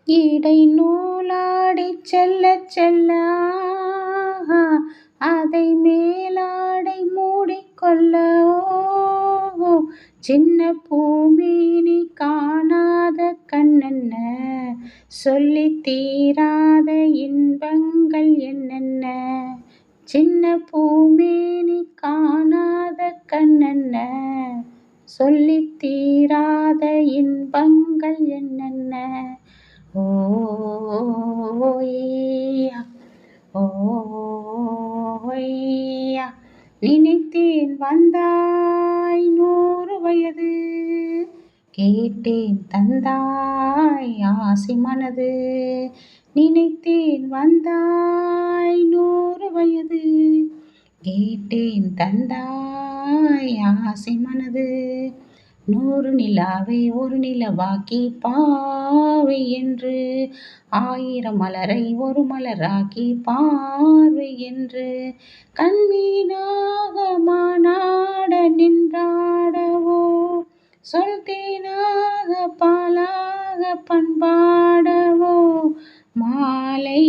இடை நூலாடிச் செல்லச் செல்ல அதை மேலாடை மூடிக்கொள்ள சின்ன பூமேனி காணாத கண்ணென்ன சொல்லித் தீராத இன்பங்கள் என்னென்ன. சின்ன பூமேனி காணாத கண்ணென்ன சொல்லித் தீராத இன்பங்கள் என்னென்ன. ஓய்யா ஓய்யா நினைத்தேன் வந்தாய் 100 வயது கேட்டேன் தந்தாய் ஆசை மனது. நினைத்தேன் வந்தாய் 100 வயது கேட்டேன் தந்தாய் ஆசை மனது. 100 நிலாவை ஒரு நிலவாக்கி பாவை என்று 1000 மலரை ஒரு மலராக்கி பார்வை என்று கண்மீனாக மானாட நின்றாடவோ சொல் தேனாக பாலாக பண்பாடவோ மாலை